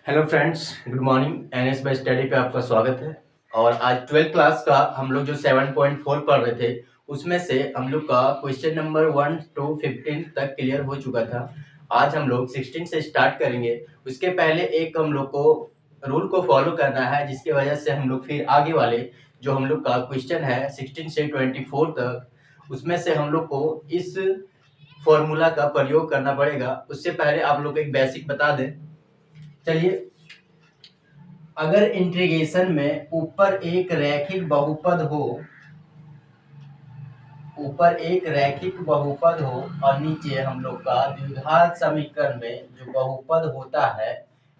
Hello friends, good morning. NS bye study पे आपका स्वागत है। और आज 12th क्लास का हम लोग जो 7.4 पढ़ रहे थे उसमें से हम लोग का क्वेश्चन नंबर 1 to 15 तक क्लियर हो चुका था। आज हम लोग 16 से स्टार्ट करेंगे। उसके पहले एक हम लोग को रूल को फॉलो करना है, जिसकी वजह से हम लोग फिर आगे वाले जो हम लोग का क्वेश्चन है 16 से 24 तक, उसमें से हम लोग को इस फॉर्मूला का प्रयोग करना पड़ेगा। उससे पहले आप लोग एक बेसिक बता दें। चलिए, अगर इंटीग्रेशन में ऊपर एक रैखिक बहुपद हो और नीचे हम लोग का द्विघात समीकरण में जो बहुपद होता है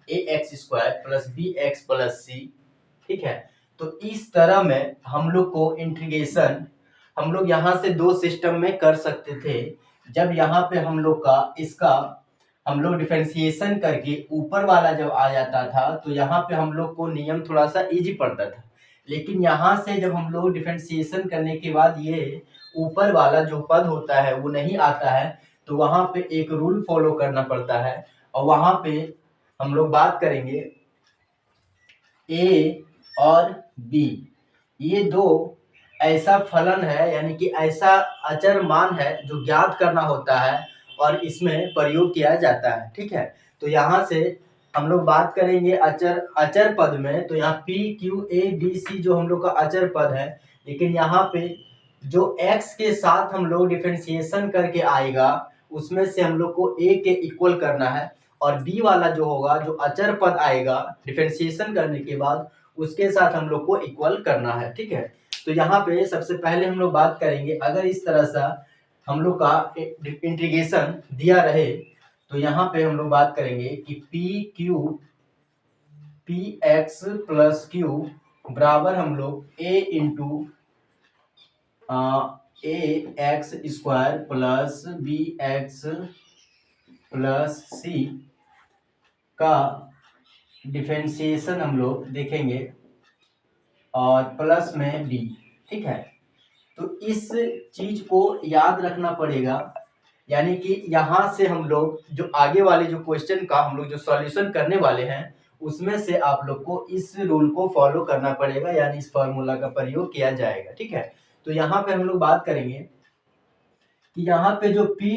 ax² plus bx plus c, ठीक है। तो इस तरह में हम लोग को इंटीग्रेशन हम लोग यहाँ से दो सिस्टम में कर सकते थे। जब यहाँ पे हम लोग का इसका हम लोग डिफरेंशिएशन करके ऊपर वाला जब आ जाता था तो यहाँ पे हम लोग को नियम थोड़ा सा इजी पड़ता था। लेकिन यहाँ से जब हम लोग डिफरेंशिएशन करने के बाद ये ऊपर वाला जो पद होता है वो नहीं आता है, तो वहाँ पे एक रूल फॉलो करना पड़ता है। और वहाँ पे हम लोग बात करेंगे ए और बी, ये दो ऐसा फलन है, यानी कि ऐसा अचर मान है जो ज्ञात करना होता है और इसमें प्रयोग किया जाता है, ठीक है। तो यहाँ से हम लोग बात करेंगे अचर पद में। तो यहाँ P Q A B C जो हम लोग का अचर पद है, लेकिन यहाँ पे जो x के साथ हम लोग डिफरेंशिएशन करके आएगा उसमें से हम लोग को a के इक्वल करना है, और b वाला जो होगा जो अचर पद आएगा डिफरेंशिएशन करने के बाद उसके साथ हम लोग को इक्वल करना है, ठीक है। तो यहाँ पे सबसे पहले हम लोग बात करेंगे, अगर इस तरह से हम लोग का इंटीग्रेशन दिया रहे तो यहाँ पे हम लोग बात करेंगे कि पी एक्स प्लस क्यू बराबर हम लोग A into ax² plus bx plus c का डिफरेंशिएशन हम लोग देखेंगे और प्लस में b, ठीक है। तो इस चीज को याद रखना पड़ेगा, यानी कि यहाँ से हम लोग जो आगे वाले जो क्वेश्चन का हम लोग जो सॉल्यूशन करने वाले हैं उसमें से आप लोग को इस रूल को फॉलो करना पड़ेगा, यानी इस फॉर्मूला का प्रयोग किया जाएगा, ठीक है। तो यहाँ पे हम लोग बात करेंगे कि यहाँ पे जो पी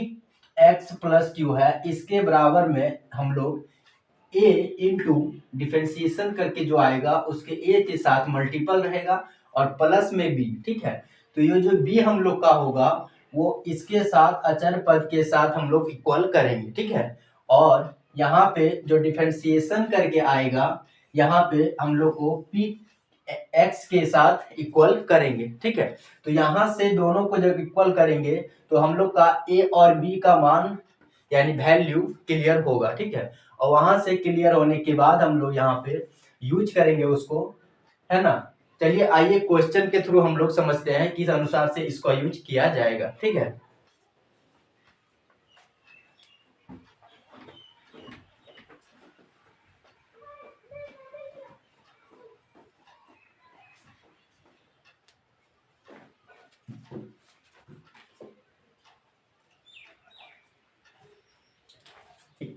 एक्स प्लस क्यू है इसके बराबर में हम लोग ए इंटू डिफरेंशिएशन करके जो आएगा उसके ए के साथ मल्टीपल रहेगा और प्लस में बी, ठीक है। तो ये जो बी हम लोग का होगा वो इसके साथ अचर पद के साथ हम लोग इक्वल करेंगे, ठीक है। और यहाँ पे जो डिफरेंशिएशन करके आएगा यहाँ पे हम लोग को पी एक्स के साथ इक्वल करेंगे, ठीक है। तो यहाँ से दोनों को जब इक्वल करेंगे तो हम लोग का ए और बी का मान यानी वैल्यू क्लियर होगा, ठीक है। और वहां से क्लियर होने के बाद हम लोग यहाँ पे यूज करेंगे उसको, है ना। चलिए आइए क्वेश्चन के थ्रू हम लोग समझते हैं किस अनुसार से इसको यूज किया जाएगा, ठीक है।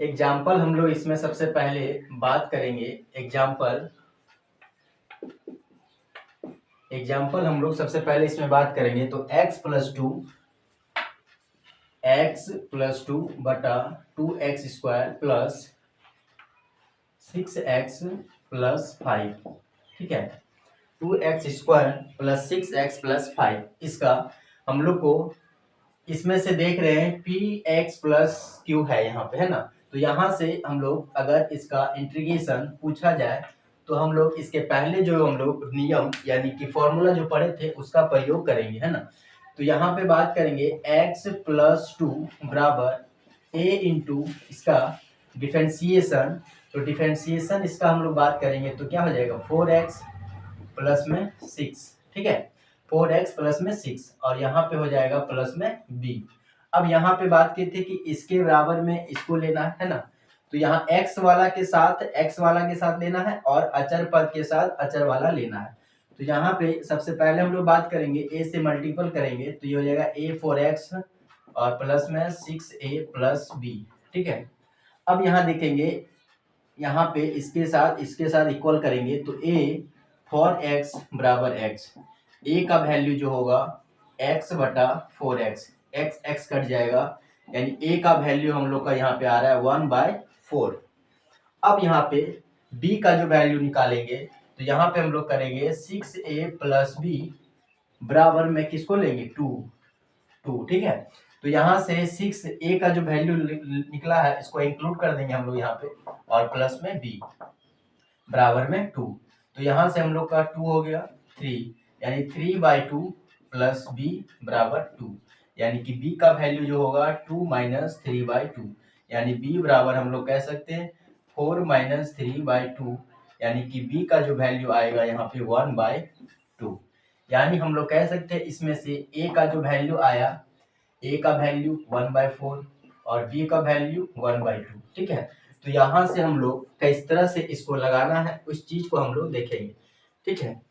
एग्जाम्पल हम लोग इसमें सबसे पहले बात करेंगे। एग्जाम्पल हम लोग सबसे पहले इसमें बात करेंगे। तो x+2 बटा 2x² प्लस 6x प्लस 5, ठीक है। 2x² प्लस 6x प्लस 5, इसका हम लोग को इसमें से देख रहे हैं पी एक्स प्लस क्यू है यहाँ पे, है ना। तो यहाँ से हम लोग अगर इसका इंटीग्रेशन पूछा जाए तो हम लोग इसके पहले जो हम लोग नियम यानी कि फॉर्मूला जो पढ़े थे उसका प्रयोग करेंगे, है ना। तो यहाँ पे बात करेंगे x+2 बराबर a इंटू इसका डिफरेंशिएशन। तो डिफरेंशिएशन इसका हम लोग बात करेंगे तो क्या हो जाएगा 4x प्लस में 6, ठीक है। 4x प्लस में 6 और यहाँ पे हो जाएगा प्लस में b। अब यहाँ पे बात की थी कि इसके बराबर में इसको लेना है ना। तो यहाँ x वाला के साथ लेना है और अचर पद के साथ अचर वाला लेना है। तो यहाँ पे सबसे पहले हम लोग बात करेंगे a से मल्टीपल करेंगे तो ये हो जाएगा a 4x और प्लस में 6a प्लस b, ठीक है। अब यहाँ देखेंगे यहाँ पे इसके साथ इक्वल करेंगे तो a फॉर x बराबर x, a का वैल्यू जो होगा x बटा 4x, x कट जाएगा, यानी a का वैल्यू हम लोग का यहाँ पे आ रहा है 1/4। अब यहाँ पे b का जो वैल्यू निकालेंगे तो यहाँ पे हम लोग करेंगे 6a प्लस b बराबर में किसको लेंगे 2, ठीक है। तो यहाँ से 6a का जो वैल्यू निकला है इसको इंक्लूड कर देंगे हम लोग यहाँ पे, और प्लस में b बराबर में 2। तो यहाँ से हम लोग का 2 हो गया 3, यानी 3/2 प्लस b बराबर 2, यानी कि b का वैल्यू जो होगा 2 माइनस 3/2, यानी b बराबर हम लोग कह सकते हैं 4 माइनस 3/2, यानी कि b का जो वैल्यू आएगा यहाँ पे 1/2। यानी हम लोग कह सकते हैं इसमें से a का जो वैल्यू आया, a का वैल्यू 1/4 और b का वैल्यू 1/2, ठीक है। तो यहाँ से हम लोग किस तरह से इसको लगाना है उस चीज को हम लोग देखेंगे, ठीक है।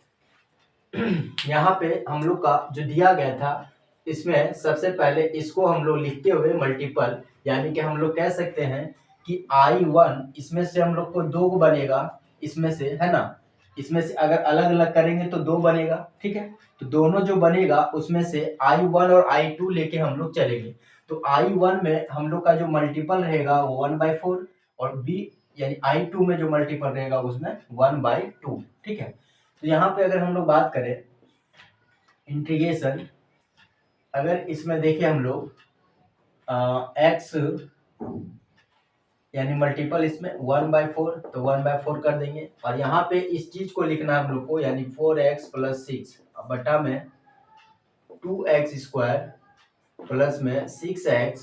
यहाँ पे हम लोग का जो दिया गया था इसमें सबसे पहले इसको हम लोग लिखते हुए मल्टीपल, यानी कि हम लोग कह सकते हैं कि I1 इसमें से हम लोग को 2 बनेगा, इसमें से है ना, इसमें से अगर अलग अलग करेंगे तो 2 बनेगा, ठीक है। तो दोनों जो बनेगा उसमें से I1 और I2 लेके हम लोग चलेंगे। तो I1 में हम लोग का जो मल्टीपल रहेगा वो 1/4 और B यानी I2 में जो मल्टीपल रहेगा उसमें 1/2, ठीक है। तो यहाँ पे अगर हम लोग बात करें इंटीग्रेशन, अगर इसमें देखें हम लोग x यानी मल्टीपल इसमें 1/4, तो 1/4 कर देंगे, और यहाँ पे इस चीज को लिखना है हम लोग को, यानी 4x प्लस 6 बटा में 2x² प्लस में 6x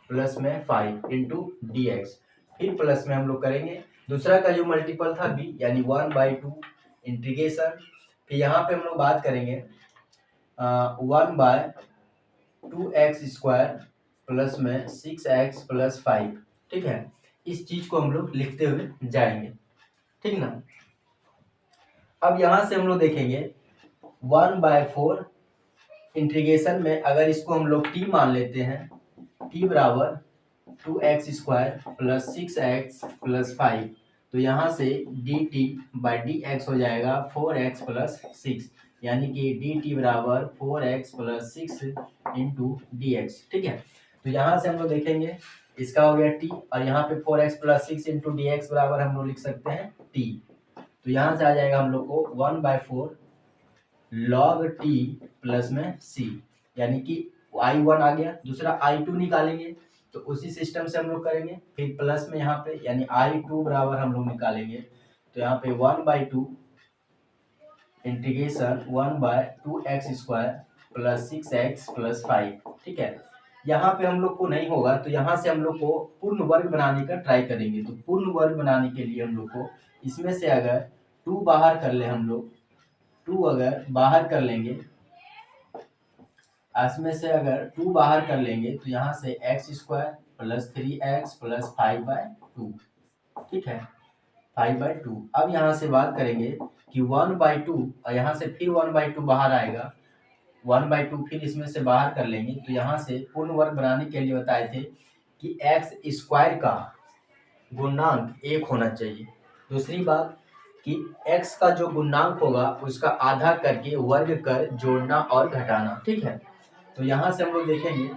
प्लस में 5 इंटू dx, फिर प्लस में हम लोग करेंगे दूसरा का जो मल्टीपल था b यानी 1/2 इंटीग्रेशन, फिर यहाँ पे हम लोग बात करेंगे 1/2x² प्लस में 6x प्लस 5, ठीक है। इस चीज को हम लोग लिखते हुए जाएंगे, ठीक ना। अब यहाँ से हम लोग देखेंगे 1/4 इंटीग्रेशन में अगर इसको हम लोग t मान लेते हैं, t बराबर 2x² प्लस 6x प्लस 5, तो यहाँ से dt/dx हो जाएगा 4x प्लस 6, यानी कि dt बराबर 4x प्लस 6 इंटू dx, ठीक है। तो यहाँ से हम लोग देखेंगे इसका हो गया t, और यहाँ पे 4x प्लस 6 इंटू dx बराबर हम लोग लिख सकते हैं t। तो यहाँ से आ जाएगा हम लोग को 1/4 log t प्लस में c, यानी कि I1 आ गया, दूसरा I2 निकालेंगे तो उसी सिस्टम से हम लोग करेंगे, फिर प्लस में यहाँ पे यानी I2 बराबर हम लोग निकालेंगे, तो यहाँ पे 1/2 integration 1/2x² plus 6x plus 5, ठीक है। यहाँ पे हम लोग को नहीं होगा तो यहाँ से हम लोग को पूर्ण वर्ग बनाने का ट्राई करेंगे। तो पूर्ण वर्ग बनाने के लिए हम लोग को इसमें से अगर 2 बाहर कर ले, हम लोग 2 अगर बाहर कर लेंगे, इसमें से अगर 2 बाहर कर लेंगे तो यहाँ से x² प्लस 3x प्लस 5/2, ठीक है, 5/2। अब यहाँ से बात करेंगे कि 1/2, और यहाँ से फिर 1/2 बाहर आएगा, 1/2 फिर इसमें से बाहर कर लेंगे, तो यहाँ से पूर्ण वर्ग बनाने के लिए बताए थे कि x² का गुणांक 1 होना चाहिए। दूसरी बात कि x का जो गुणांक होगा उसका आधा करके वर्ग कर जोड़ना और घटाना, ठीक है। तो यहाँ से हम लोग देखेंगे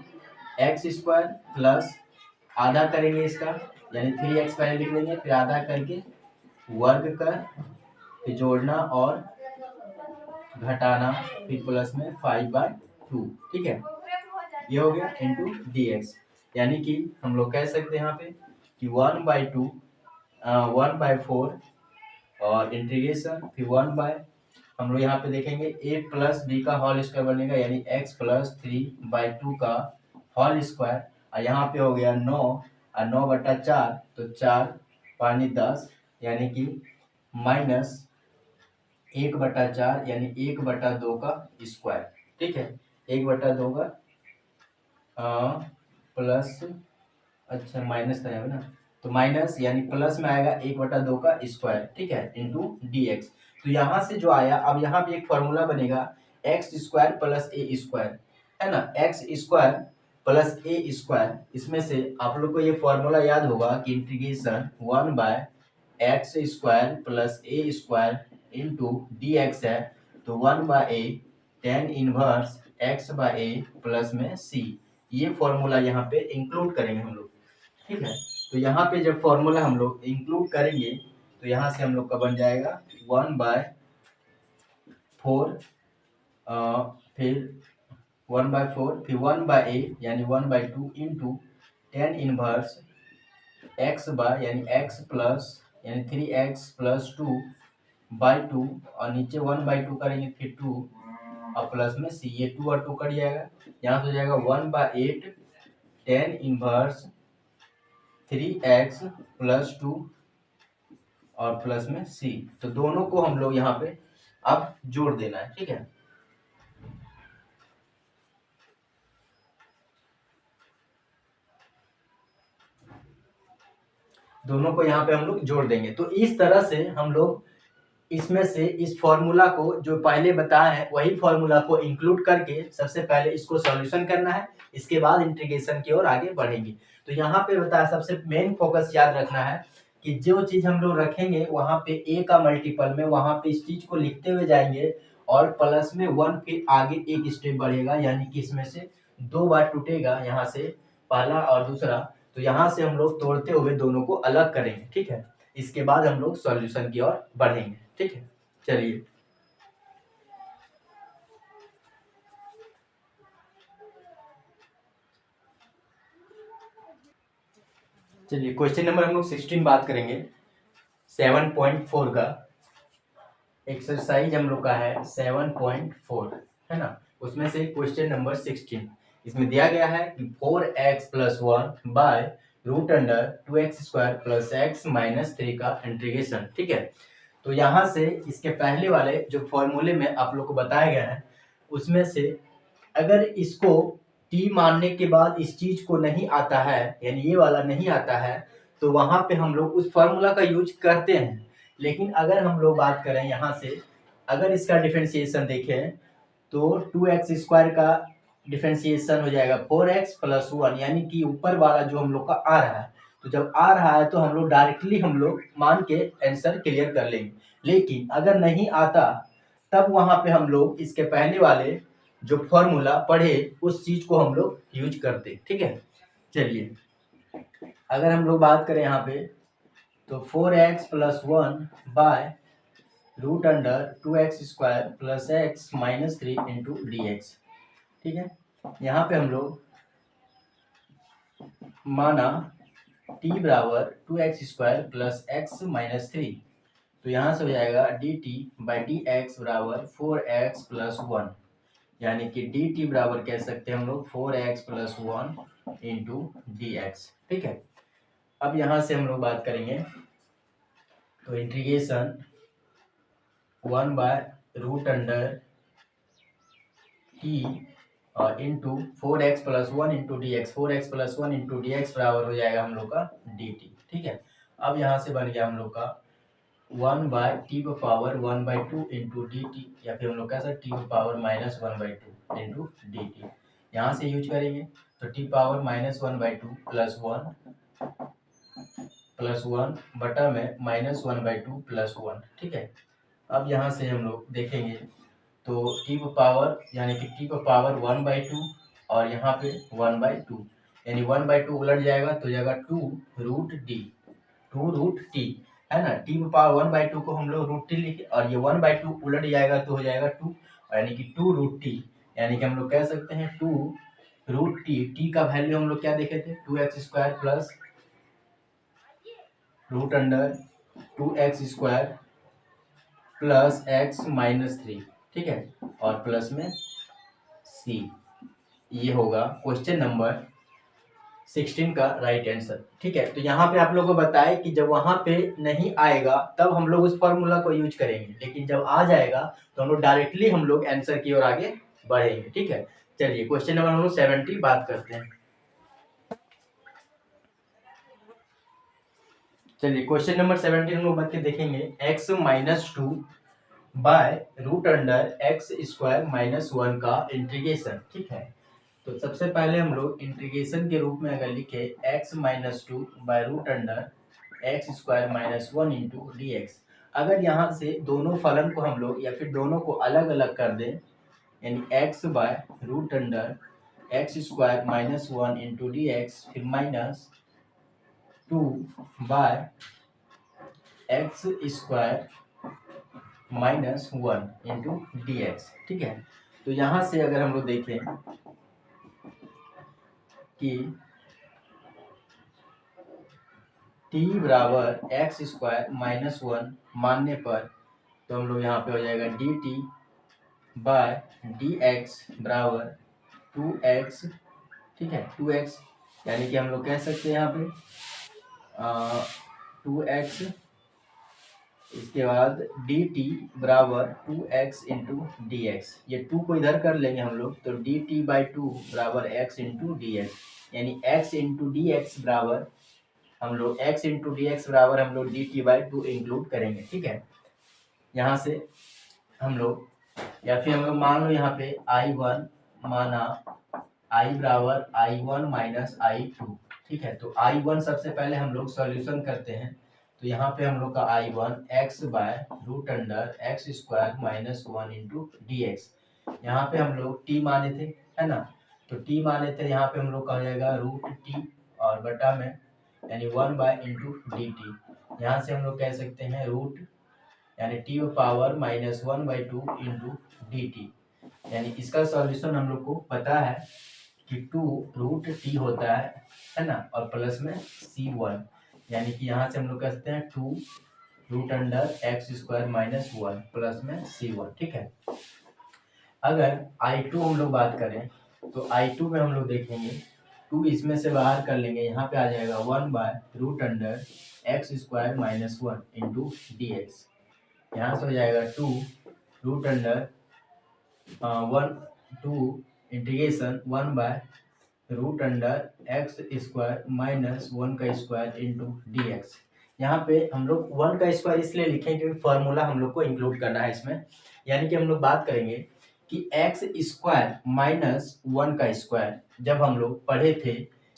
x² प्लस आधा करेंगे इसका, यानी 3x पहले लिख लेंगे, फिर आधा करके वर्ग कर, फिर जोड़ना और घटाना, फिर प्लस में 5/2, ठीक है। ये हो गया इंटू dx, यानी कि हम लोग कह सकते हैं यहाँ पे कि 1/4 और इंटीग्रेशन फिर 1 हम लोग यहाँ पे देखेंगे a प्लस b का होल स्क्वायर बनेगा, यानी x प्लस 3/2 का होल स्क्वायर, और यहाँ पे हो गया 9 और 9/4, तो 4 पानी 10, यानी कि माइनस 1/4 यानी 1/2 का स्क्वायर, ठीक है। 1/2 का प्लस, अच्छा माइनस था यहाँ पे ना, तो माइनस यानी प्लस में आएगा 1/2 का स्क्वायर, ठीक है, इंटू dx। तो यहाँ से जो आया, अब यहाँ पे एक फॉर्मूला बनेगा x² प्लस a², है ना, x² प्लस a², इसमें से आप लोग को ये फॉर्मूला याद होगा कि integration 1 X square plus A square into D X है, तो 1/a tan inverse x by A plus में c, ये फॉर्मूला यहाँ पे इंक्लूड करेंगे हम लोग। ठीक है, तो यहाँ पे जब फॉर्मूला हम लोग इंक्लूड करेंगे तो यहाँ से हम लोग का बन जाएगा 1/4, फिर 1/4, फिर 1/a यानी 1/2 into tan inverse x by यानी x प्लस यानी 3x प्लस 2/2, और नीचे 1/2 करेंगे फिर 2 और प्लस में c, ये 2 और 2 कट जाएगा, यहाँ से हो जाएगा 1/8 tan इनवर्स 3x प्लस 2 और प्लस में c। तो दोनों को हम लोग यहाँ पे अब जोड़ देना है। ठीक है, दोनों को यहाँ पे हम लोग जोड़ देंगे। तो इस तरह से हम लोग इसमें से इस फॉर्मूला को जो पहले बताया है वही फॉर्मूला को इंक्लूड करके सबसे पहले इसको सॉल्यूशन करना है, इसके बाद इंटीग्रेशन की ओर आगे बढ़ेंगे। तो यहाँ पे बताया सबसे मेन फोकस याद रखना है कि जो चीज हम लोग रखेंगे वहाँ पे a का मल्टीपल में वहाँ पे इस चीज को लिखते हुए जाएंगे और प्लस में 1 फिर आगे एक स्टेप बढ़ेगा, यानी कि इसमें से 2 बार टूटेगा, यहाँ से पहला और दूसरा। तो यहाँ से हम लोग तोड़ते हुए दोनों को अलग करेंगे। ठीक है, इसके बाद हम लोग सॉल्यूशन की ओर बढ़ेंगे। ठीक है, चलिए क्वेश्चन नंबर हम लोग 16 बात करेंगे 7.4 का। एक्सरसाइज हम लोग का है 7.4, है ना, उसमें से क्वेश्चन नंबर 16 इसमें दिया गया है कि 4x plus 1 by root under 2x square plus x minus 3 का इंटीग्रेशन। ठीक है, तो यहाँ से इसके पहले वाले जो फॉर्मूले में आप लोग को बताया गया है उसमें से अगर इसको t मानने के बाद इस चीज को नहीं आता है, यानी ये वाला नहीं आता है, तो वहां पे हम लोग उस फॉर्मूला का यूज करते हैं। लेकिन अगर हम लोग बात करें यहाँ से, अगर इसका डिफरेंशिएशन देखें तो 2x स्क्वायर का डिफरेंशिएशन हो जाएगा 4x प्लस 1, यानी कि ऊपर वाला जो हम लोग का आ रहा है, तो जब आ रहा है तो हम लोग डायरेक्टली हम लोग मान के आंसर क्लियर कर लेंगे। लेकिन अगर नहीं आता तब वहां पे हम लोग इसके पहले वाले जो फॉर्मूला पढ़े उस चीज को हम लोग यूज करते। ठीक है, चलिए अगर हम लोग बात करें यहाँ पे तो 4x plus 1 by root under 2x square plus x minus 3 into D x. ठीक है, यहाँ पे हम लोग माना t बराबर 2x square plus x minus 3, तो यहाँ से हो जाएगा dt बाई डी एक्स बराबर 4x प्लस 1, यानी कि dt बराबर कह सकते हैं हम लोग 4x plus 1 into D x. ठीक है, अब यहाँ से हम लोग बात करेंगे तो integration 1 by root under t और into 4x plus 1 into D x, 4x plus 1 into D x बराबर हो जाएगा हम लोग का dt। ठीक है, अब यहाँ से बन गया हम लोग का 1 by t power 1/2 into d t, या फिर हम लोग कह सकते t power minus 1/2 into d t. यहाँ से यूज करेंगे तो टी पावर माइनस 1/2 प्लस 1 बटा में माइनस 1/2 प्लस 1। ठीक है, अब यहाँ से हम लोग देखेंगे तो टी पावर यानी कि टी पावर 1/2 और यहाँ पे 1/2, यानी 1/2 उलट जाएगा तो जाएगा 2 रूट टी, है ना। टी पावर 1/2 को हम लोग रूट टी लिखे और ये 1/2 उलट जाएगा तो हो जाएगा 2, यानी कि 2 रूट टी, यानी कि हम लोग कह सकते हैं 2 रूट टी। टी का वैल्यू हम लोग क्या देखे थे 2x square plus root under 2x square plus x minus 3। ठीक है, और प्लस में c, ये होगा क्वेश्चन नंबर 16 का राइट आंसर। ठीक है, तो यहाँ पे आप लोगों को बताए कि जब वहां पे नहीं आएगा तब हम लोग उस फॉर्मूला को यूज करेंगे, लेकिन जब आ जाएगा तो हम लोग डायरेक्टली हम लोग आंसर की ओर आगे बढ़ेंगे। ठीक है, चलिए क्वेश्चन नंबर हम लोग 70 बात करते हैं। चलिए क्वेश्चन नंबर 70 हम लोग बच्चे देखेंगे x minus 2 by root under x square minus 1 का इंटीग्रेशन। ठीक है, तो सबसे पहले हम लोग इंटीग्रेशन के रूप में अगर लिखे x minus 2 by root under x square minus 1 into D x. अगर यहाँ से दोनों फलन को हम लोग या फिर दोनों को अलग अलग कर दें, यानी X by root under x square minus 1 into D x, फिर minus 2 by X square minus 1 into D x. ठीक है, तो यहाँ से अगर हम लोग देखें कि t बराबर एक्स स्क्वायर माइनस 1 मानने पर, तो हम लोग यहाँ पे हो जाएगा d t by d x बराबर 2x। ठीक है, 2x, यानी कि हम लोग कह सकते हैं यहाँ पे 2x, इसके बाद डी टी बराबर 2x इंटू डी एक्स। ये 2 को इधर कर लेंगे हम लोग, तो डी टी बाई 2 बराबर x इंटू डी एक्स, यानी x इंटू डी एक्स बराबर हम लोग x इंटू डी एक्स बराबर हम लोग डी टी बाई 2 इंक्लूड करेंगे। ठीक है, यहाँ से हम लोग या फिर हम लोग मान लो यहाँ पे I1 माना I बराबर I1 माइनस I2। ठीक है, तो I1 सबसे पहले हम लोग सॉल्यूशन करते हैं, तो यहाँ पे हम लोग का I1 x by root under x square minus 1 into D x. यहाँ पे हम लोग t माने थे, है ना, तो t माने थे, यहाँ पे हम लोग का हो जाएगा रूट t और बटा में यानी 1 बाय इंटू डी टी। यहाँ से हम लोग कह सकते हैं रूट यानी t power minus 1 by 2 into d T, यानी इसका सॉल्यूशन हम लोग को पता है कि 2 रूट टी होता है ना, और प्लस में c1, यानी कि यहाँ से हम लोग कह सकते हैं 2 root under x square minus 1 plus में c1। ठीक है, अगर I2 हम लोग बात करें तो I2 में हम लोग देखेंगे 2 इसमें से बाहर कर लेंगे, यहाँ पे आ जाएगा 1 by root under x square minus 1 into D x. यहाँ से हो जाएगा 2 root under 2 integration 1 by root under x square minus 1 का स्क्वायर इंटू डी एक्स। यहाँ पे हम लोग 1 का स्क्वायर इसलिए लिखें क्योंकि फॉर्मूला हम लोग को इंक्लूड करना है इसमें, यानी कि हम लोग बात करेंगे कि एक्स स्क्वायर माइनस 1 का स्क्वायर जब हम लोग पढ़े थे,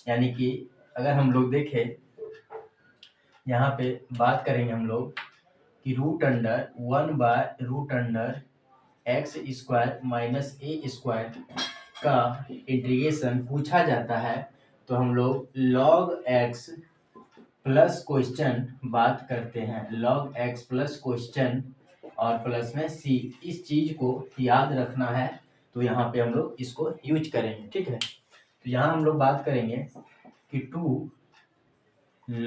यानी कि अगर हम लोग देखें यहाँ पे बात करेंगे हम लोग कि root under 1 by root under x square minus A square का इंटीग्रेशन पूछा जाता है, तो हम लोग log x प्लस क्वेश्चन बात करते हैं, log x प्लस क्वेश्चन और प्लस में c। इस चीज को याद रखना है, तो यहाँ पे हम लोग इसको यूज करेंगे। ठीक है, तो यहाँ हम लोग बात करेंगे कि 2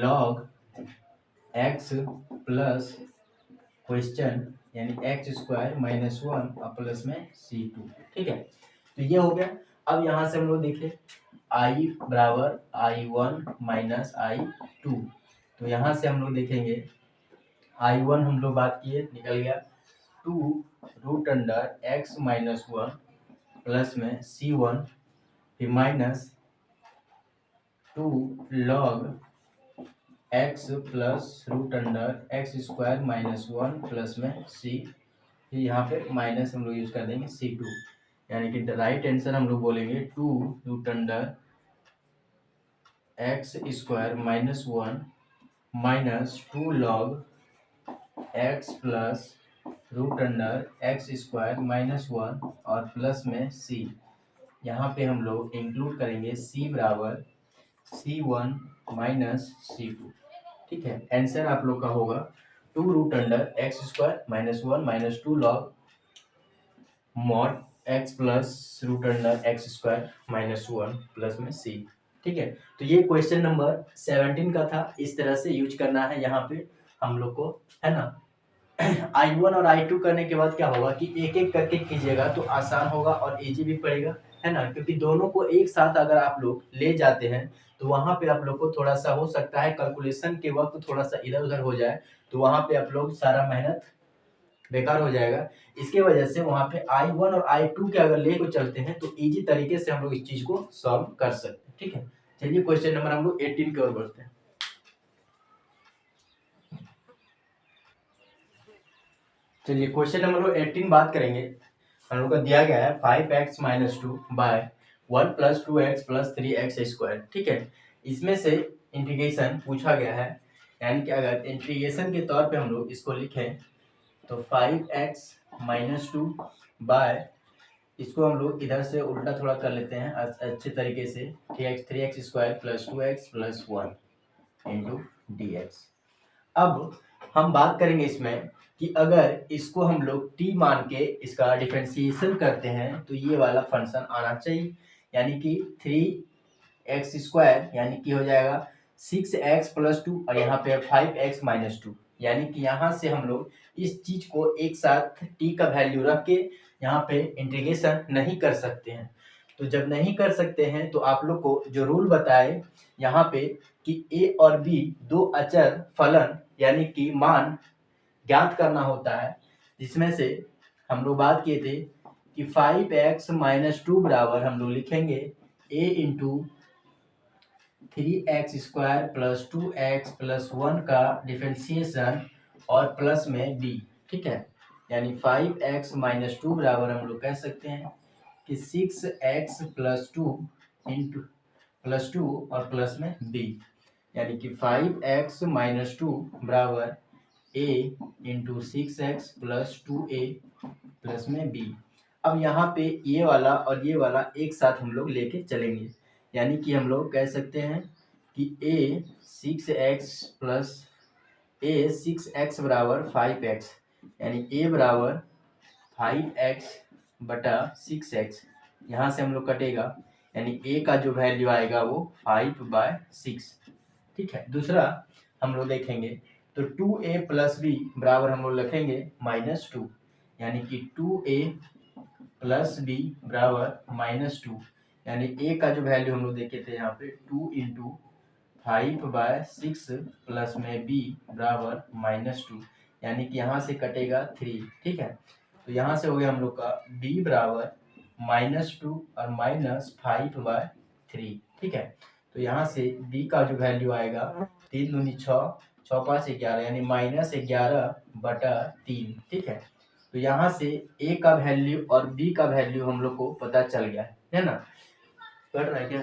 log x प्लस क्वेश्चन यानी एक्स स्क्वायर माइनस 1 और प्लस में c2। ठीक है, तो ये हो गया। अब यहाँ से हम लोग देखें I बराबर I1 माइनस I2, तो यहाँ से हम लोग देखेंगे I1 हम लोग बात किए निकल गया 2 root under x minus 1 plus में c1, फिर minus 2 log x plus root under x square minus 1 plus में c, फिर यहाँ पे माइनस हम लोग यूज कर देंगे c2, यानी कि राइट आंसर हम लोग बोलेंगे 2 root under x square minus 1 minus 2 log x plus root under x square minus 1 और प्लस में c। यहाँ पे हम लोग इंक्लूड करेंगे c बराबर c1 माइनस c2। ठीक है, आंसर आप लोग का होगा 2 root under x square minus 1 minus 2 log mod x plus root under x square minus 1 plus में c। ठीक है, तो ये क्वेश्चन नंबर 17 का था, इस तरह से यूज करना है यहाँ पे हम लोग को, है ना। I1 और I2 करने के बाद क्या होगा कि एक एक करके कीजिएगा तो आसान होगा और इजी भी पड़ेगा, है ना, क्योंकि दोनों को एक साथ अगर आप लोग ले जाते हैं तो वहाँ पे आप लोग को थोड़ा सा हो सकता है कैलकुलेशन के वक्त थोड़ा सा इधर उधर हो जाए, तो वहाँ पे आप लोग सारा मेहनत बेकार हो जाएगा। इसके वजह से वहाँ पे I1 और I2 के अगर ले को चलते हैं तो इजी तरीके से हम लोग इस चीज को सॉल्व कर सकते हैं। ठीक है, चलिए क्वेश्चन नंबर हम लोग 18 की ओर बढ़ते हैं। चलिए क्वेश्चन नंबर 18 बात करेंगे, हम लोग को दिया गया है 5x minus 2 by 1 plus 2x plus 3x square. ठीक है, इसमें से इंटीग्रेशन पूछा गया है यानी कि अगर इंटीग्रेशन के तौर पे हम लोग इसको लिखें तो 5x माइनस 2 बाय, इसको हम लोग इधर से उल्टा थोड़ा कर लेते हैं अच्छे तरीके से, 3x square plus 2x plus 1 into D x. अब हम बात करेंगे इसमें कि अगर इसको हम लोग t मान के इसका डिफरेंशिएशन करते हैं तो ये वाला फंक्शन आना चाहिए, यानी कि 3x स्क्वायर यानी कि हो जाएगा 6x प्लस 2 और यहाँ पे 5x माइनस 2, यानी कि यहाँ से हम लोग इस चीज को एक साथ t का वैल्यू रख के यहाँ पे इंटीग्रेशन नहीं कर सकते हैं। तो जब नहीं कर सकते हैं तो आप लोग को जो रूल बताए यहाँ पे कि a और b दो अचर फलन यानी कि मान ज्ञात करना होता है, जिसमें से हम लोग बात किए थे कि 5x माइनस 2 बराबर हम लोग लिखेंगे a into 3x square plus 2x plus 1 का डिफरेंशिएशन और प्लस में b, ठीक है। यानी 5x माइनस 2 बराबर हम लोग कह सकते हैं कि 6x प्लस 2 इंटू प्लस 2 और प्लस में b, यानी कि 5x माइनस 2 बराबर a into 6x plus 2a plus में b। अब यहाँ पे ये वाला और ये वाला एक साथ हम लोग लेके चलेंगे, यानी कि हम लोग कह सकते हैं कि a 6x बराबर 5x, यानी a बराबर 5x बटा 6x, यहाँ से हम लोग कटेगा, यानी a का जो वैल्यू आएगा वो 5/6, ठीक है। दूसरा हम लोग देखेंगे तो 2a प्लस b बराबर हम लोग लिखेंगे -2, यानी कि 2a प्लस b बराबर -2, यानी a का जो वैल्यू हम लोग देखे थे यहाँ पे 2 इंटू 5/6 प्लस में b बराबर -2, यानी कि यहाँ से कटेगा 3, ठीक है। तो यहाँ से हो गया हम लोग का b बराबर -2 और -5/3, ठीक है। तो यहाँ से b का जो वैल्यू आएगा 3 दूनी 6, 6 5 11, यानी -11/3, ठीक है। तो यहाँ से a का वैल्यू और b का वैल्यू हम लोग को पता चल गया है ना। कट रहा है क्या?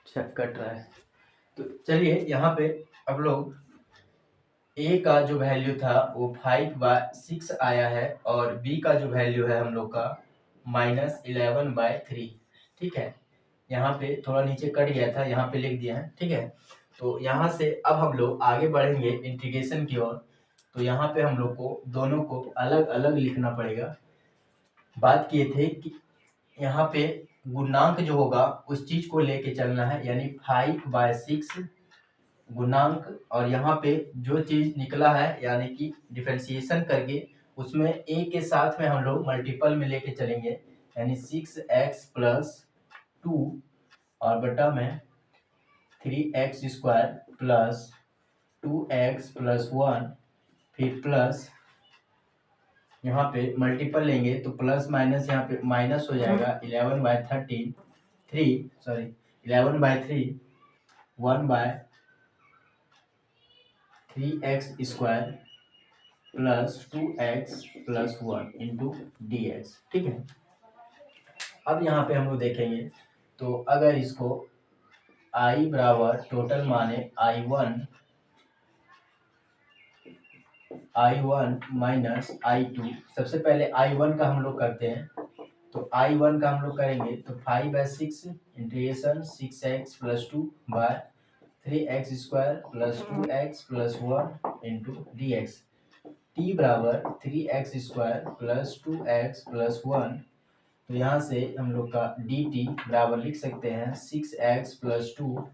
अच्छा कट रहा है। तो चलिए यहाँ पे अब लोग a का जो वैल्यू था वो 5/6 आया है और b का जो वैल्यू है हम लोग का -11/3, ठीक है। यहाँ पे थोड़ा नीचे कट गया था, यहाँ पे लिख दिया है, ठीक है। तो यहाँ से अब हम लोग आगे बढ़ेंगे इंटीग्रेशन की ओर। तो यहाँ पे हम लोग को दोनों को अलग अलग लिखना पड़ेगा। बात किए थे कि यहाँ पे गुणांक जो होगा उस चीज को लेके चलना है, यानी 5/6 गुणांक, और यहाँ पे जो चीज निकला है यानी कि डिफरेंशिएशन करके उसमें a के साथ में हम लोग मल्टीपल में लेके चलेंगे, यानी 6x प्लस 2 और बटा में 3x square plus 2x plus 1, फिर प्लस यहाँ पे मल्टीपल लेंगे तो प्लस माइनस यहाँ पे माइनस हो जाएगा 11/3 1/3x square plus 2x plus 1 into D x, ठीक है। अब यहाँ पे हम लोग देखेंगे तो अगर इसको i बराबर टोटल माने I1 माइनस I2, सबसे पहले I1 का हम लोग करते हैं। तो I1 का हम लोग करेंगे तो 5/6 integration 6x plus 2 by 3x square plus 2x plus 1 into D x, t बराबर 3x square plus 2x plus 1। तो यहाँ से हम लोग का dt बराबर लिख सकते हैं 6x plus 2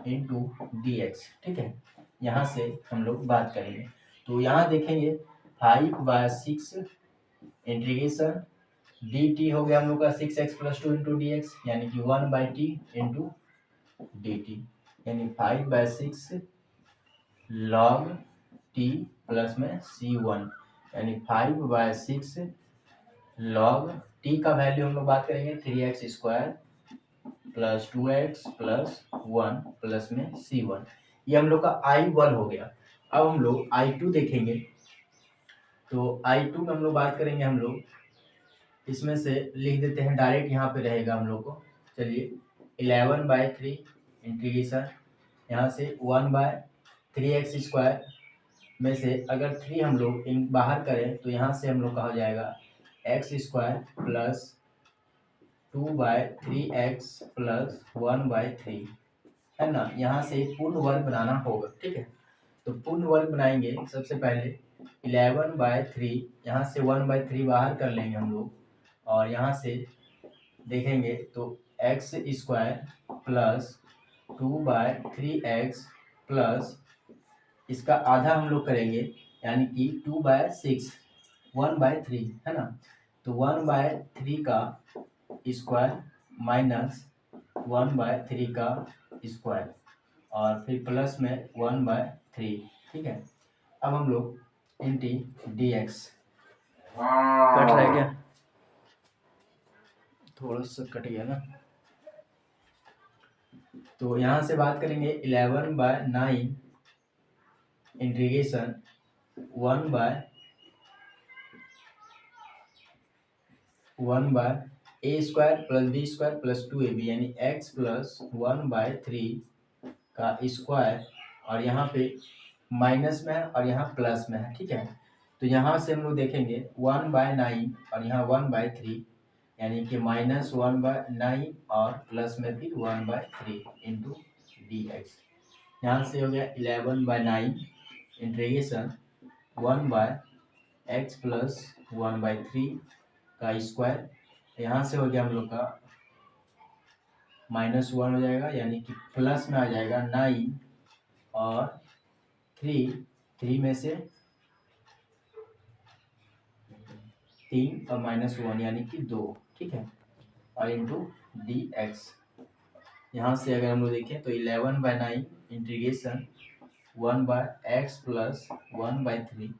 into D x, ठीक है। यहाँ से हम लोग बात करेंगे तो यहाँ देखेंगे 5/6 इंटीग्रेशन dt हो गया हम लोग का 6x plus 2 into D x, यानी कि 1/t इंटू dt, यानी 5/6 log t प्लस में c1, यानी 5/6 log t का वैल्यू हम लोग बात करेंगे 3x square plus 2x plus 1 plus में c1, ये हम लोग का I1 हो गया। अब हम लोग I2 देखेंगे तो I2 में हम लोग बात करेंगे, हम लोग इसमें से लिख देते हैं डायरेक्ट, यहाँ पे रहेगा हम लोग को। चलिए 11/3 इंटीग्रेशन यहाँ से 1/3x² में से अगर 3 हम लोग इन बाहर करें तो यहाँ से हम लोग का हो जाएगा x² प्लस 2/3x प्लस 1/3, है ना। यहाँ से पूर्ण वर्ग बनाना होगा, ठीक है। तो पूर्ण वर्ग बनाएंगे सबसे पहले 11/3, यहाँ से 1/3 बाहर कर लेंगे हम लोग, और यहाँ से देखेंगे तो x² प्लस 2/3x प्लस इसका आधा हम लोग करेंगे यानी कि 2/6, 1/3, है ना। तो 1/3 का स्क्वायर माइनस 1/3 का स्क्वायर और फिर प्लस में 1/3, ठीक है। अब हम लोग इंटी dx कट रहा है क्या, थोड़ा सा कट गया ना। तो यहाँ से बात करेंगे 11/9 integration 1/a² plus b² plus 2ab यानी x प्लस 1/3 का स्क्वायर, और यहाँ पे माइनस में है और यहाँ प्लस में है, ठीक है। तो यहाँ से हम लोग देखेंगे 1/9 और यहाँ 1/3 यानी कि -1/9 और प्लस में भी 1/3 इंटू dx। यहाँ से हो गया 11/9 इंटीग्रेशन 1/x प्लस 1/3 का स्क्वायर, यहाँ से हो गया हम लोग का -1 हो जाएगा यानी कि प्लस में आ जाएगा 9 और 3 में से 3 और -1 यानी कि 2, ठीक है, और इंटू dx। यहाँ से अगर हम लोग देखें तो 11/9 इंटीग्रेशन 1/x प्लस 1/3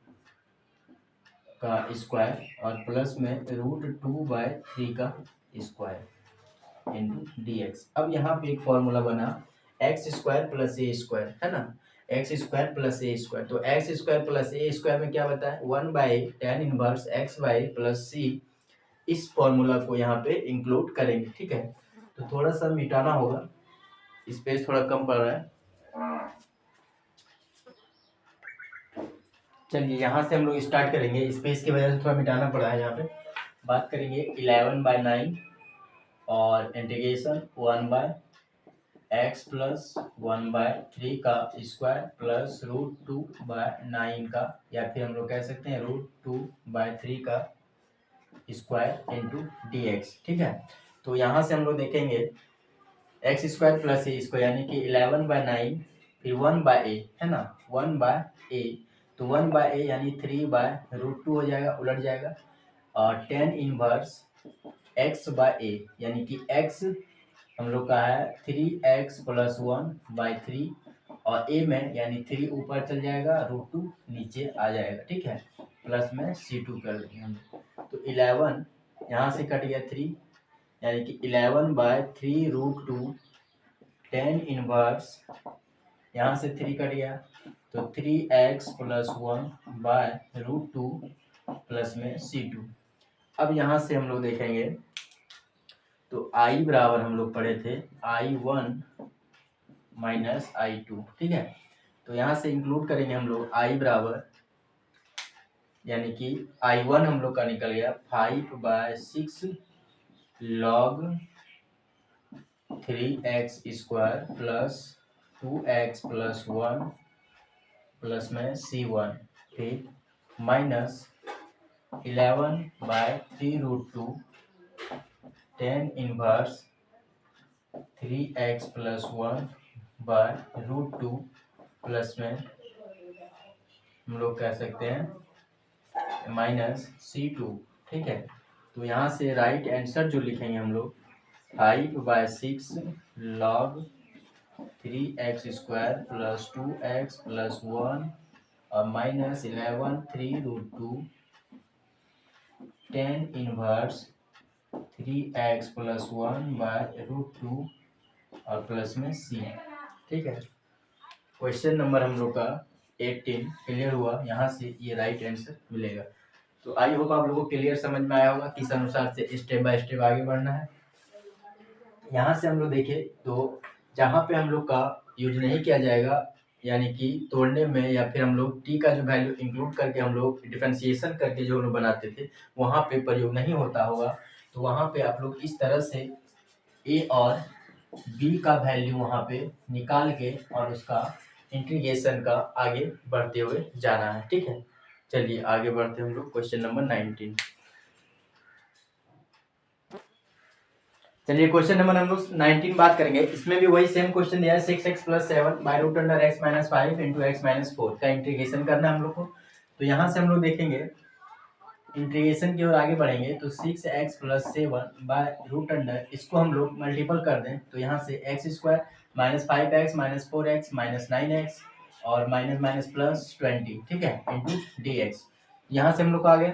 का स्क्वायर और प्लस में √2/3 का स्क्वायर इंटू dx। अब यहाँ पे एक फॉर्मूला बना x² प्लस a², है ना, x² प्लस a²। तो x² प्लस a² में क्या बताए 1/tan inverse x/, plus c, इस फॉर्मूला को यहाँ पे इंक्लूड करेंगे, ठीक है। तो थोड़ा सा मिटाना होगा, स्पेस थोड़ा कम पड़ रहा है। चलिए यहाँ से हम लोग स्टार्ट करेंगे, स्पेस की वजह से थोड़ा मिटाना पड़ा है। यहाँ पे बात करेंगे 11/9 और इंटीग्रेशन 1/x प्लस 1/3 का स्क्वायर प्लस √2/9 का, या फिर हम लोग कह सकते हैं √2/3 का स्क्वायर इंटू dx, ठीक है। तो यहाँ से हम लोग देखेंगे x² प्लस a² यानी कि 11/9 फिर 1/a, है ना, 1/a, तो 1/a यानी 3/√2 हो जाएगा, उलट जाएगा, और tan इनवर्स x/a यानी कि x हम लोग का है 3x प्लस 1/3, और a में यानी 3 ऊपर चल जाएगा, √2 नीचे आ जाएगा, ठीक है, प्लस में c2 कर देंगे हम। तो 11 यहाँ से कट गया 3 यानी कि 11/3√2 tan इनवर्स, यहाँ से 3 कट गया तो 3x प्लस 1/√2 प्लस में c2। अब यहाँ से हम लोग देखेंगे तो i बराबर हम लोग पढ़े थे i1 माइनस i2, ठीक है। तो यहाँ से इंक्लूड करेंगे हम लोग i बराबर, यानी कि i1 हम लोग का निकल गया 5/6 log 3x² plus 2x plus 1 plus में c1, फिर minus 11/3√2 tan inverse 3x plus 1/√2 plus में हम लोग कह सकते हैं माइनस c2, ठीक है। तो यहाँ से राइट आंसर जो लिखेंगे हम लोग 5/6 log 3x² plus 2x plus 1 और minus 11/3√2 tan inverse 3x plus 1/√2 और प्लस में c, ठीक है। क्वेश्चन नंबर हम लोग का 18 क्लियर हुआ, यहाँ से ये राइट आंसर मिलेगा। तो आई होप आप लोगों को क्लियर समझ में आया होगा किस अनुसार से स्टेप बाय स्टेप आगे बढ़ना है। यहाँ से हम लोग देखें तो जहाँ पे हम लोग का यूज नहीं किया जाएगा, यानी कि तोड़ने में, या फिर हम लोग टी का जो वैल्यू इंक्लूड करके हम लोग डिफरेंशिएशन करके जो हम लोग बनाते थे वहाँ पे प्रयोग नहीं होता होगा, तो वहाँ पे आप लोग इस तरह से ए और बी का वैल्यू वहाँ पे निकाल के और उसका इंटीग्रेशन का आगे बढ़ते हुए जाना है। ठीक है, चलिए आगे बढ़ते हैं हम लोग क्वेश्चन नंबर 19। चलिए क्वेश्चन नंबर हम लोग 19 बात करेंगे। इसमें भी वही सेम क्वेश्चन दिया है, 6x + 7 by root under x - 5 इंटू x - 4 का इंटीग्रेशन करना है हम लोग को। तो यहाँ से हम लोग देखेंगे, इंटीग्रेशन की ओर आगे बढ़ेंगे तो 6x + 7 बाय रूट अंडर, इसको हम लोग मल्टीपल कर दें तो यहाँ से x² - 5x - 4x - 9x और माइनस माइनस प्लस 20, ठीक है, इंटू dx। यहाँ से हम लोग को आ गया।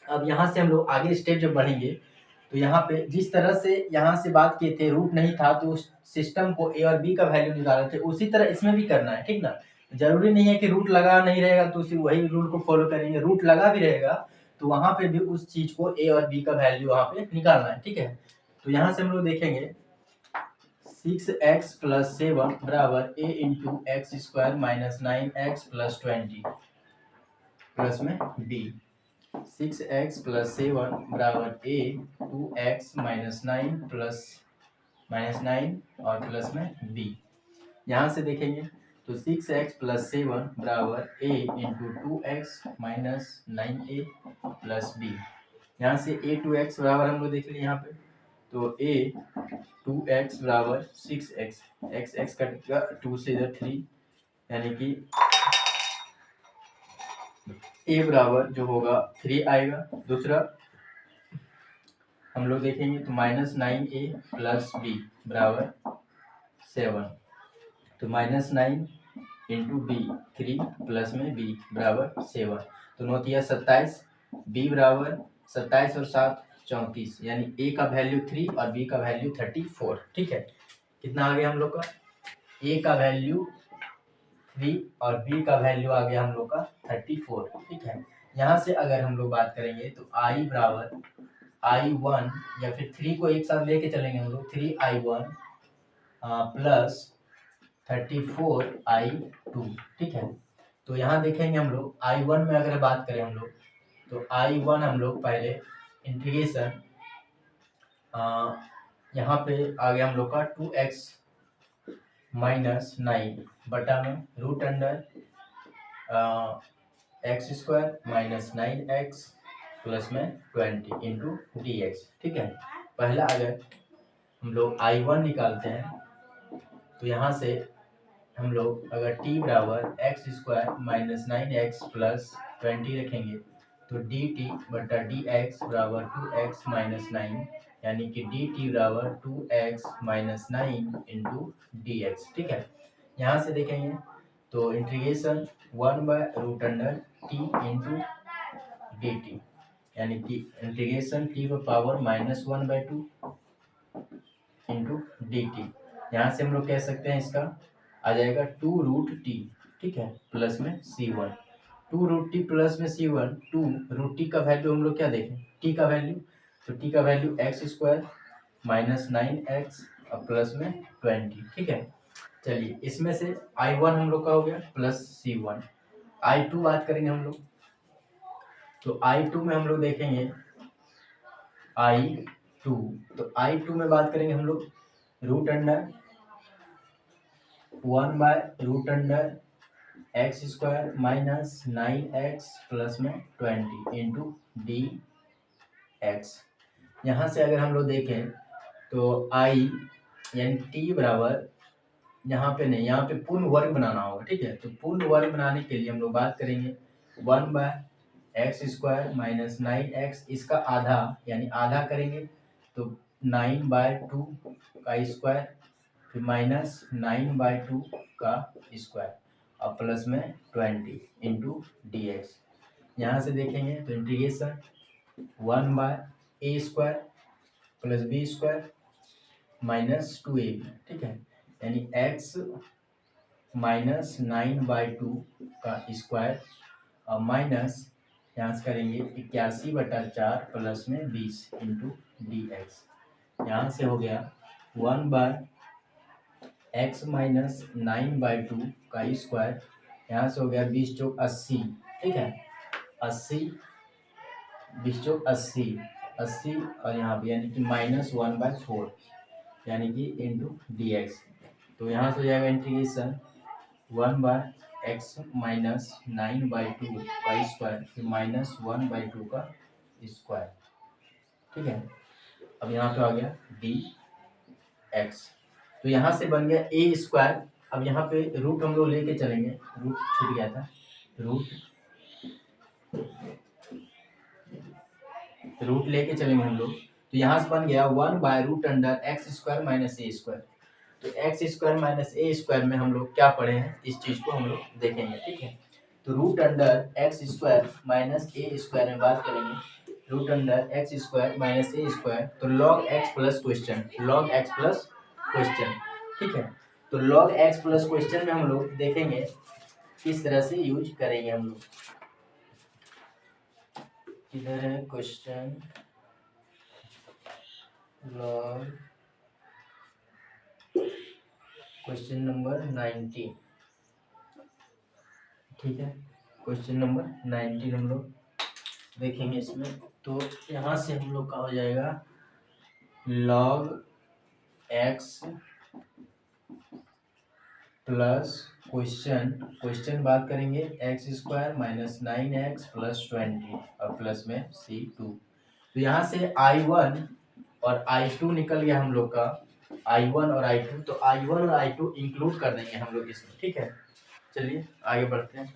अब यहाँ से हम लोग आगे स्टेप जब बढ़ेंगे तो यहाँ पे जिस तरह से यहाँ से बात किए थे, रूट नहीं था तो उस सिस्टम को ए और बी का वैल्यू निकाले थे, उसी तरह इसमें भी करना है, ठीक ना। जरूरी नहीं है कि रूट लगा नहीं रहेगा तो उसी वही रूल को फॉलो करेंगे, रूट लगा भी रहेगा तो वहां पे भी उस चीज को ए और बी का वैल्यू वहां पे निकालना है, ठीक है। तो यहाँ से हम लोग देखेंगे 6x + 7 बराबर a into x² - 9x + 20 plus में b। 6x + 7 बराबर a 2x - 9 प्लस -9 और प्लस में b। यहाँ से देखेंगे तो 6x + 7 बराबर a into 2x - 9a plus b। यहाँ से a 2x बराबर हम लोग देख लिए यहाँ पे, तो a 2x बराबर 6x, x कटेगा 2 से इधर 3, यानी कि a बराबर जो होगा 3 आएगा। दूसरा हम लोग देखेंगे तो -9a प्लस b बराबर 7, तो -9 इंटू बी 3 प्लस में b बराबर 7, तो 9 तिया 27, b बराबर 27 और 7 34, यानी a का वैल्यू 3 और b का वैल्यू 34, ठीक है। कितना आ गया हम लोग का, a का वैल्यू 3 और b का वैल्यू आ गया हम लोग का 34, ठीक है। यहाँ से अगर हम लोग बात करेंगे तो i बराबर i1, या फिर 3 को एक साथ लेके चलेंगे हम लोग, 3i1 प्लस 34i2, ठीक है। तो यहाँ देखेंगे हम लोग i1 में अगर बात करें हम लोग तो i1 हम लोग पहले इंटीग्रेशन यहाँ पे आ गया हम लोग का 2x - 9 बटा में root under x² - 9x plus में 20 इंटू dx, ठीक है। पहला अगर हम लोग i1 निकालते हैं तो यहाँ से हम लोग अगर t बराबर x² - 9x प्लस 20 रखेंगे तो dt बटा dx बराबर 2x - 9, यानी कि dt बराबर 2x - 9 इंटू dx, ठीक है। यहाँ से देखेंगे तो इंटीग्रेशन 1/रूट अंडर t इंटू dt, यानी कि इंटीग्रेशन t पर पावर -1/2 इंटू dt। यहाँ से हम लोग कह सकते हैं इसका आ जाएगा 2√t, ठीक है, प्लस में c1। 2√t प्लस में c1, 2√t का वैल्यू हम लोग क्या देखें, t का वैल्यू, तो t का वैल्यू x² - 9x और प्लस में 20, ठीक है। चलिए इसमें से i1 हम लोग का हो गया प्लस c1। i2 बात करेंगे हम लोग तो i2 में हम लोग देखेंगे i2, तो i2 में बात करेंगे हम लोग रूट अंडर 1/रूट अंडर x² - 9x प्लस में 20 इंटू dx। यहाँ से अगर हम लोग देखें तो i यानी t बराबर, यहाँ पे नहीं, यहाँ पे पूर्ण वर्ग बनाना होगा, ठीक है। तो पूर्ण वर्ग बनाने के लिए हम लोग बात करेंगे 1/x² - 9x, इसका आधा यानी आधा करेंगे तो 9/2 का स्क्वायर, फिर -9/2 का स्क्वायर और प्लस में 20 इंटू dx। यहाँ से देखेंगे तो integration 1/a² plus b² -2ab, ठीक है, यानी x -9/2 का स्क्वायर और माइनस यहाँ से करेंगे 81/4 प्लस में 20 इंटू dx। यहाँ से हो गया 1/x² x माइनस 9/2 का स्क्वायर, यहाँ से हो गया 20 चौक 80, ठीक है 80, 20 चौक 80, 80 और यहाँ पे यानी कि -1/4 यानी कि इंटू डी एक्स। तो यहाँ से हो जाएगा इंटीग्रेशन 1/x माइनस 9/2 का स्क्वायर फिर -1/2 का स्क्वायर, ठीक है। अब यहाँ पे आ गया डी एक्स। तो यहाँ से बन गया ए स्क्वायर। अब यहाँ पे रूट हम लोग लेके चलेंगे, रूट छूट गया था, रूट लेके चलेंगे हम लोग। तो यहाँ से बन गया 1/√x² माइनस ए स्क्वायर। तो x² माइनस ए स्क्वायर में हम लोग क्या पढ़े हैं, इस चीज को हम लोग देखेंगे, ठीक है। तो √x² माइनस ए स्क्वायर में बात करेंगे, √x² माइनस ए स्क्वायर, तो log x plus question, log x plus question, ठीक है। तो log x प्लस क्वेश्चन में हम लोग देखेंगे किस तरह से यूज करेंगे हम लोग। इधर है क्वेश्चन log क्वेश्चन नंबर 19, ठीक है। क्वेश्चन नंबर 19 हम लोग देखेंगे इसमें। तो यहाँ से हम लोग का हो जाएगा log x प्लस क्वेश्चन बात करेंगे x² माइनस 9x प्लस 20 और प्लस में c2। तो यहाँ से I1 और I2 निकल गया हम लोग का, I1 और I2। तो I1 और I2 इंक्लूड कर देंगे हम लोग इसमें, ठीक है। चलिए आगे बढ़ते हैं।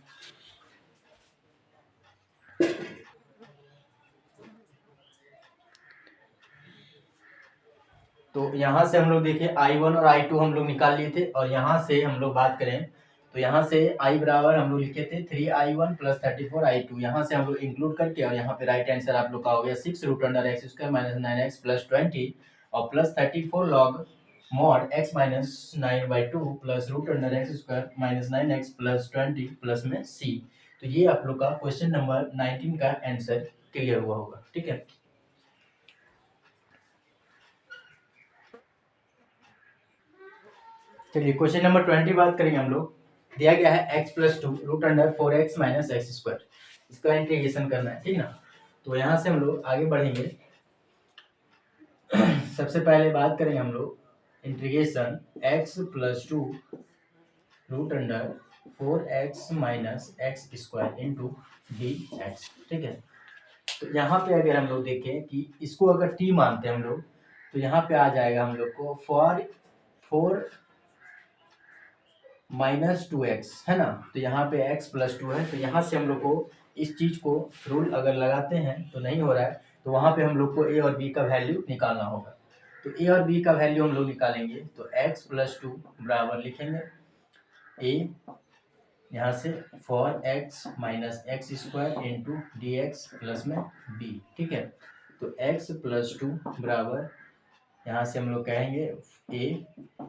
तो यहाँ से हम लोग देखिए I1 और I2 हम लोग निकाल लिए थे, और यहाँ से हम लोग बात करें तो यहाँ से I बराबर हम लोग लिखे थे 3I1 प्लस 34I2, यहाँ से हम लोग इंक्लूड करके, और यहाँ पे राइट आंसर आप लोग का हो गया 6√x² माइनस 9x प्लस 20 और plus 34 log mod x minus 9/2 plus √x² minus 9x plus 20 plus में c। तो ये आप लोग का क्वेश्चन नंबर 19 का आंसर क्लियर हुआ होगा, ठीक है। चलिए क्वेश्चन नंबर 20 बात करेंगे हम लोग। दिया गया है x plus 2 √4x minus x², इसका इंटीग्रेशन करना है, ठीक ना। तो यहाँ से हम लोग आगे बढ़ेंगे। सबसे पहले बात करेंगे हम लोग integration x plus 2 √4x minus x² into D x, ठीक है। तो यहाँ पे अगर हम लोग देखें कि इसको अगर t मानते हैं हम लोग, तो यहाँ पे आ जाएगा हम लोग को फोर -2x है ना। तो यहाँ पे x प्लस 2 है, तो यहाँ से हम लोग को इस चीज को रूल अगर लगाते हैं तो नहीं हो रहा है, तो वहाँ पे हम लोग को a और b का वैल्यू निकालना होगा। तो a और b का वैल्यू हम लोग निकालेंगे, तो x प्लस 2 बराबर लिखेंगे a, यहाँ से for x minus x² into D x plus में b, ठीक है। तो x प्लस 2 बराबर यहाँ से हम लोग कहेंगे a,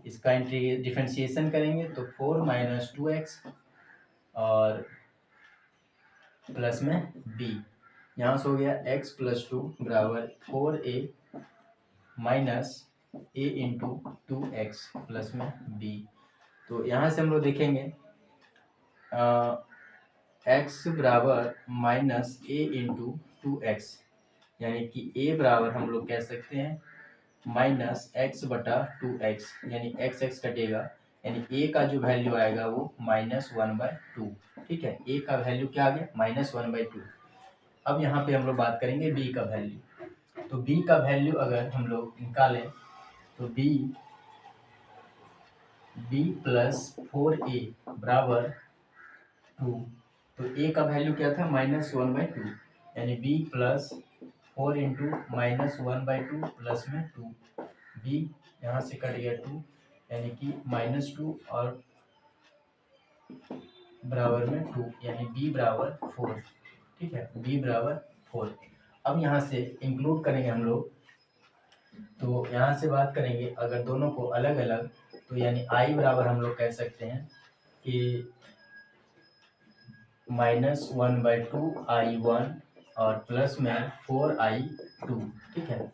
इसका डिफरेंशिएशन करेंगे तो 4 - 2x और प्लस में b, यहाँ से हो गया x प्लस 2 बराबर 4a minus a into 2x plus में b। तो यहाँ से हम लोग देखेंगे x बराबर माइनस a इंटू 2x, यानी कि a बराबर हम लोग कह सकते हैं -x/2x, यानी x कटेगा, यानी a का जो वैल्यू आएगा वो -1/2, ठीक है। a का वैल्यू क्या आ गया -1/2। अब यहाँ पे हम लोग बात करेंगे b का वैल्यू। तो b का वैल्यू अगर हम लोग निकालें तो b प्लस 4a बराबर 2। तो a का वैल्यू क्या था -1/2, यानी b प्लस 4 इंटू -1/2 प्लस में 2, b यहाँ से कट गया 2, यानी कि -2 और बराबर में 2, यानी b बराबर 4, ठीक है, b बराबर 4। अब यहाँ से इंक्लूड करेंगे हम लोग, तो यहाँ से बात करेंगे अगर दोनों को अलग अलग, तो यानी i बराबर हम लोग कह सकते हैं कि -1/2 I1 और प्लस में 4I2, ठीक है।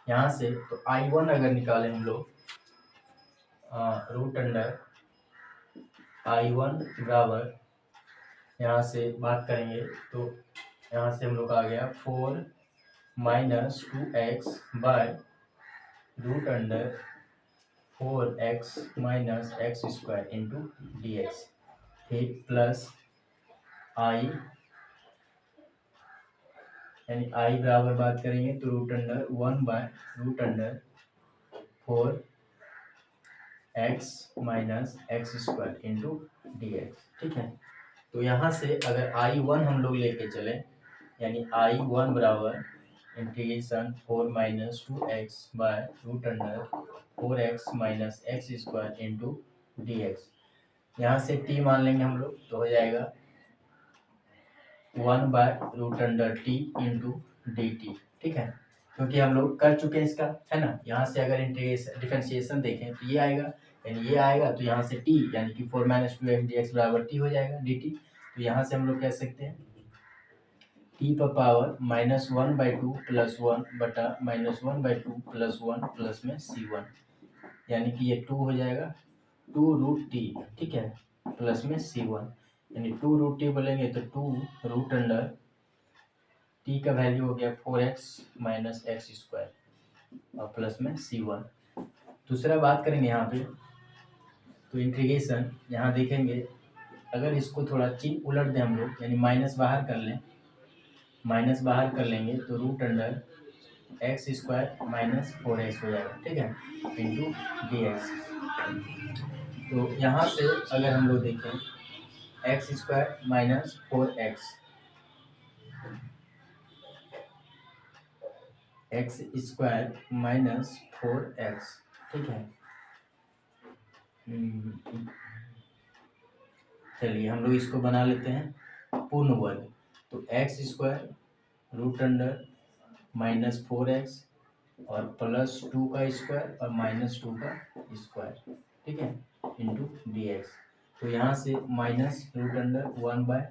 यहाँ से तो I1 अगर निकालें हम लोग रूट अंडर I1 बराबर, यहाँ से बात करेंगे तो यहाँ से हम लोग आ गया 4 minus 2x by root under 4x minus x square into D x, फिर प्लस आई, यानी आई बराबर बात करेंगे तो root under 1 by root under 4x minus x square into D x. ठीक है, तो यहाँ से अगर I1 हम लोग लेके चले, यानी I1 बराबर integration 4 minus 2x by root under 4x minus x square into D x, यहाँ से t मान लेंगे हम लोग तो हो जाएगा 1 by root under t into d t. ठीक है, क्योंकि हम लोग कर चुके हैं इसका, है ना। यहाँ से अगर इंटीग्रेशन डिफरेंशिएशन देखें तो ये आएगा, यानी ये आएगा तो यहाँ से t यानी कि 4 माइनस 2x डी एक्स बराबर t हो जाएगा डी टी। तो यहाँ से हम लोग कह सकते हैं t पर पावर -1/2 प्लस 1 बटा -1/2 प्लस 1 प्लस में c1, यानी कि ये 2 हो जाएगा 2√t। ठीक है, प्लस में c1, यानी 2√t बोलेंगे तो 2 रूट अंडर t का वैल्यू हो गया 4x माइनस एक्स स्क्वायर और प्लस में c1। दूसरा बात करेंगे यहाँ पे तो इंटीग्रेशन, यहाँ देखेंगे अगर इसको थोड़ा चिन्ह उलट दें हम लोग, यानी माइनस बाहर कर लें, माइनस बाहर कर लेंगे तो root under x square minus 4x हो जाएगा। ठीक है, इंटू डी एक्स। तो यहाँ से अगर हम लोग देखें x square minus 4x, x square minus 4x, ठीक है। चलिए हम लोग इसको बना लेते हैं पूर्ण वर्ग, तो x square root under minus 4x और प्लस 2 का स्क्वायर और माइनस 2 का स्क्वायर, ठीक है, इंटू डी एक्स। तो यहाँ से माइनस रूट अंडर 1 बाय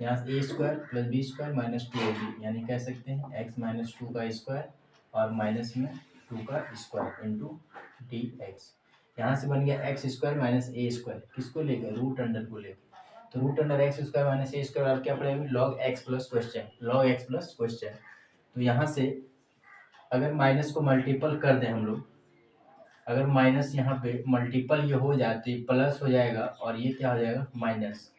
यहाँ से A square plus B square minus 2ab, यानी कह सकते हैं एक्स माइनस 2 का स्क्वायर और माइनस में 2 का स्क्वायर इंटू डी एक्स। यहाँ से बन गया एक्स स्क्वायर माइनस ए स्क्वायर, किसको लेकर, रूट अंडर को लेकर। तो root under x square minus ए स्क्वायर आप क्या पढ़ेंगे, log X plus question, log X plus question. तो यहाँ से अगर माइनस को मल्टीपल कर दें हम लोग, अगर माइनस यहाँ पे मल्टीपल ये हो जाए तो ये प्लस हो जाएगा और ये क्या हो जाएगा माइनस,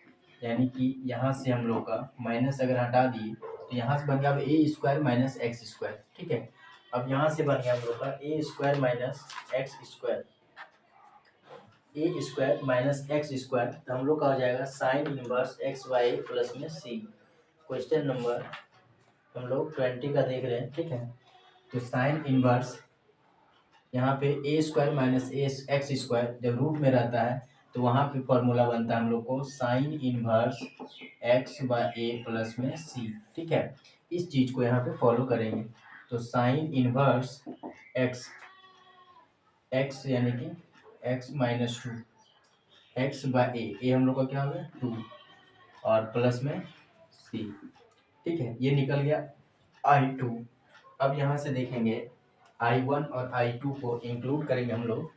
यानी कि यहाँ से हम लोग का माइनस अगर हटा दिए तो यहाँ से बन गया अब ए स्क्वायर माइनस एक्स स्क्वायर। ठीक है, अब यहाँ से बन गया हम लोग का a square minus x square, a square minus x square, तो हम लोग का हो जाएगा sine inverse x y plus में सी। क्वेश्चन नंबर हम लोग 20 का देख रहे हैं। ठीक है, तो साइन इनवर्स यहाँ पे ए स्क्वायर माइनस ए एक्स स्क्वायर जब रूट में रहता है तो वहाँ पे फॉर्मूला बनता है हम लोग को sign inverse x bye A plus में सी। ठीक है, इस चीज़ को यहाँ पे फॉलो करेंगे। तो साइन इनवर्स एक्स, एक्स यानी कि एक्स माइनस 2 एक्स बाय ए हम लोग का क्या हो गया 2 और प्लस में सी। ठीक है, ये निकल गया I2। अब यहाँ से देखेंगे I1 और I2 को इंक्लूड करेंगे हम लोग।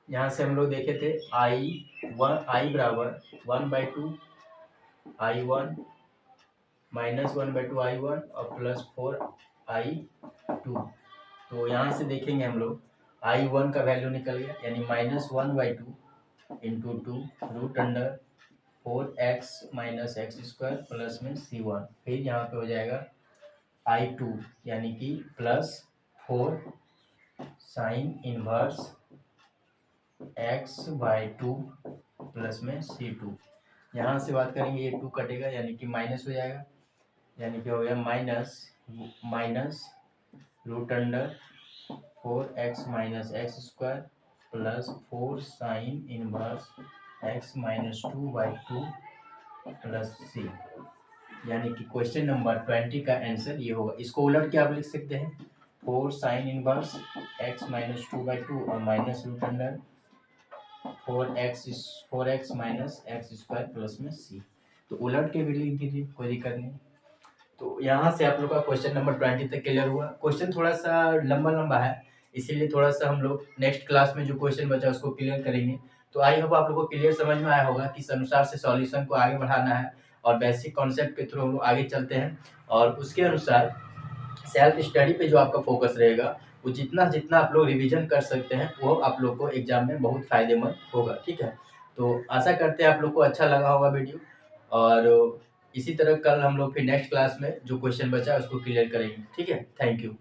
यहाँ से हम लोग देखे थे I बराबर 1/2 I1 माइनस 1/2 I1 और प्लस 4 I2। तो यहाँ से देखेंगे हम लोग I1 का वैल्यू निकल गया, यानी -1/2 into 2 root under 4x minus x square plus में c1। फिर यहाँ पे हो जाएगा I2 यानी कि plus 4 sine inverse x/2 plus में c2। यहाँ से बात करेंगे ये 2 कटेगा यानी कि माइनस हो जाएगा, यानी कि हो गया minus root under 4x minus x square plus 4 sine inverse x-2/2 plus c, यानी कि क्वेश्चन नंबर 20 का आंसर ये होगा। इसको उलट के आप लिख सकते हैं 4 साइन इनवर्स x-2/2 और minus root under 4x minus x square plus में c। तो उलट के भी लिख दीजिए, कोई दिक्कत नहीं। तो यहाँ से आप लोग का क्वेश्चन नंबर 20 तक क्लियर हुआ। क्वेश्चन थोड़ा सा लंबा लंबा है, इसीलिए थोड़ा सा हम लोग नेक्स्ट क्लास में जो क्वेश्चन बचा उसको क्लियर करेंगे। तो आई होप आप लोग को क्लियर समझ में आया होगा किस अनुसार से सॉल्यूशन को आगे बढ़ाना है, और बेसिक कॉन्सेप्ट के थ्रू हम लोग आगे चलते हैं, और उसके अनुसार सेल्फ स्टडी पे जो आपका फोकस रहेगा वो जितना जितना आप लोग रिवीजन कर सकते हैं वो आप लोग को एग्जाम में बहुत फायदेमंद होगा। ठीक है, तो आशा करते हैं आप लोग को अच्छा लगा होगा वीडियो, और इसी तरह कल हम लोग फिर नेक्स्ट क्लास में जो क्वेश्चन बचा है उसको क्लियर करेंगे। ठीक है, थैंक यू।